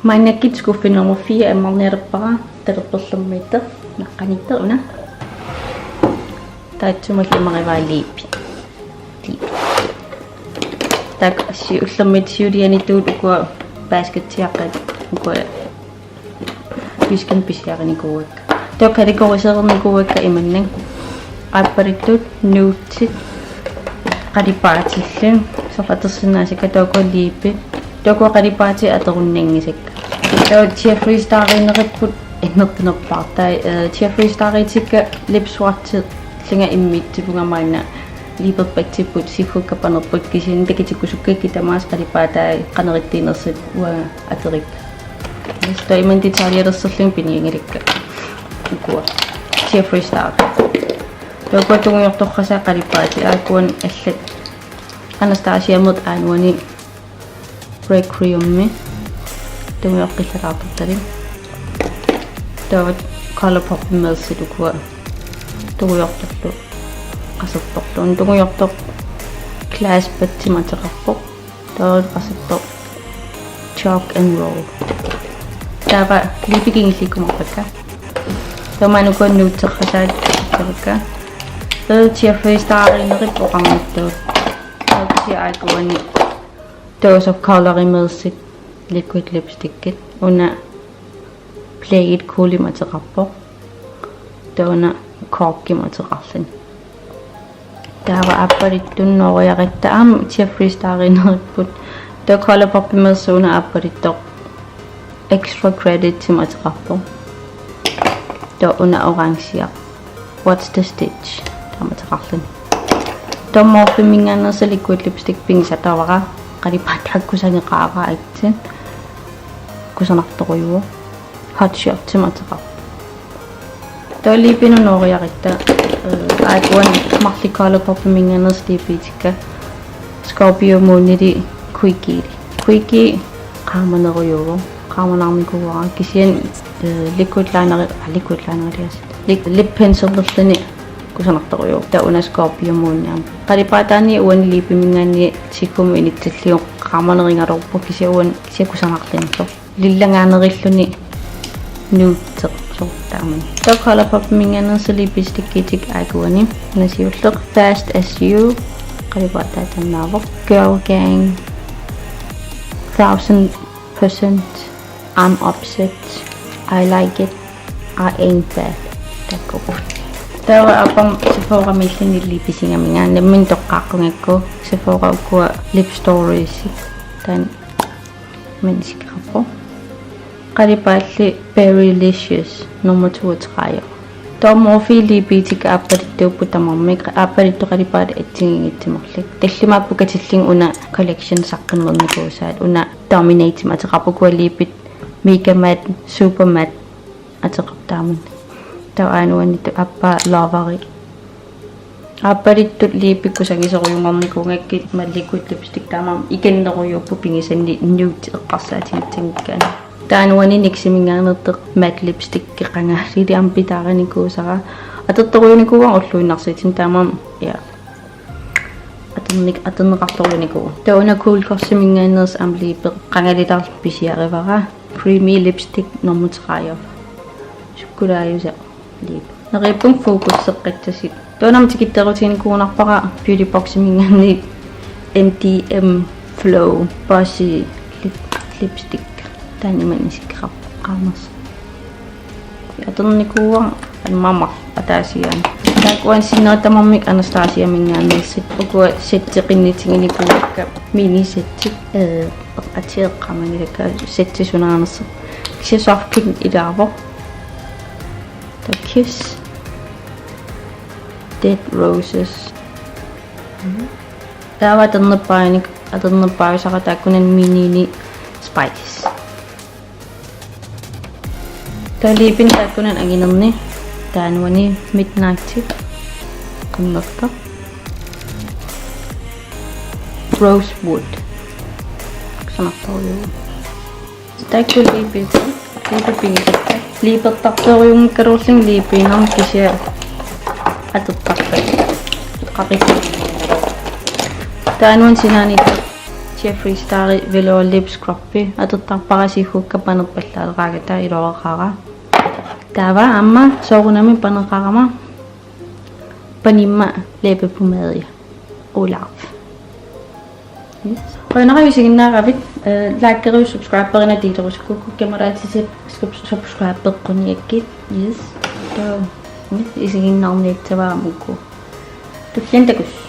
Mainakitskuffi nummer 4 er magnerbara terperlummitter naqanitter una taatsumalli marivaaliipi tak si ullammit siulianituut ukua baskettiaqat ukua piskan pisiarinikuuak tok kategoriserernikuuakka imannan qapparittut nuutsit qalipaatillun soqatersinnaasika tookualliippi tokwa qalipaati aterunnangisikka Jeffrey Starrineriput innertinerpartai Jeffrey Starritikka lipsuartit linga immittipungamaina liiperpatsiput sifukkapanerput kisin tekitikusukki tamaas qalipaatai qanerittiinersit ua aterik sto imantitaalierserling piniingelikka ukua Jeffrey Star tokwa tungiortorqasa qalipaati aakuan allat Anastasia mut aanuani Requiemmi tungiorqillaraartartari tavat Colourpop melsit ukua tungiortorlu qasertorluun tungiortor class pattimateqarpoq tavat qasertor chalk and roll tava lipikingillikumarpakka tamanukuan nuutteqqasaat tavakka Jeffrey Starrinerip oqarnittuut tautsi aakuani Dose of color melsit liquid lipstick una play it cool materiappo dona korki materiallen tava apparittun noriaqatta am Jeffrey Starrineriput the Colourpop melsuna apparitto extra credit to materiappo do una orangea what's the stitch materiallen do morphimingana se liquid lipstick pingsatawara qalipaattakkusani qaaraatsin kusanartoruyu hot shot timataqar tolipinu noriaqatta aakuan marli Colourpop minganerс lipitikka Scorpio mooniri quickie qaamaneruyugu qaamanarmikuara kisian liquid liner lias lip pencil lerlani kusanartoruyu ta una Scorpio mooniam qalipaataani uan lipimingani sikum inittalliu qaamaneringarorpu kisiuan kisiakusanarlinso lillangaanерilluni nuutteq sortaaman ta Colourpop minganersi lipstickitik aakuani nasiulleq fast as you qalipaataatannaaroq girl gang 1000% I'm upset I like it I ain't bad takko tawa apang Sephora millini lipisingaminga nemmin toqqaaqungakku Sephora ukua lip stories tan mensikrapo qalipaalli Berrylicious number 2 tomorfi lipitik apparittuuppu tamarmik apparittu qalipaat atsingiittimorlik tallimaappukatillin una collection saqqinernikuusaat una dominate mateqarpukua lipit mega matte super matte ateqartaamun tawaanuanittu appa lovari apparittut liipikkusagiseruyungarnikungakki liquid lipstick tamam ikenneruyuppu pingisanni nude eqqarsaatigitsinkkaan taanuani niksimingaanерteq matte lipstick qangaarili ampitaaranikuusara atertoruyunikuuan orluinarsitin tamam ja aterneqartoruniku tauna cool korsimingaaners amliipeq qangalitar pisiarivara creamy lipstick nummer 3 sukulaayusa lip naqipung fokusseqqattasit tonam tikitterutiinikuunarpara beauty box mingaanni MTM flow bossy lipstick taanimanisikrap qaamas atornikuuan mama ataasian takuan sinnotamarmik Anastasia mingaannersit ukua setteqinnitinginikuukka mini setti atiiqqamanilaka setti sunaanerse kisisoarpin ilaavo Kiss Dead Roses tawa aternerpaisara taakkunan minini spice talipin taakkunan aginerni taanuani midnight kunnerta rosewood sanartoruyu taakkulipin liipipingisakka liipertartoriung karursing liipinam kisia atertarpa qaqis taanuan sinaanita Jeffrey Star velour lip scrubbi atertarparasihukka panerpallaaleqaagata iloreqara tava amma soorunami paneqarama panimma læbepomade Olaf. Yes. Qanaqavisiginnaaqavit laakkeriu subscriberina diilerusukku kameraatisi subscriberquniakkit. Yes. So isiginnaarniittavaamukku. Tullantakus.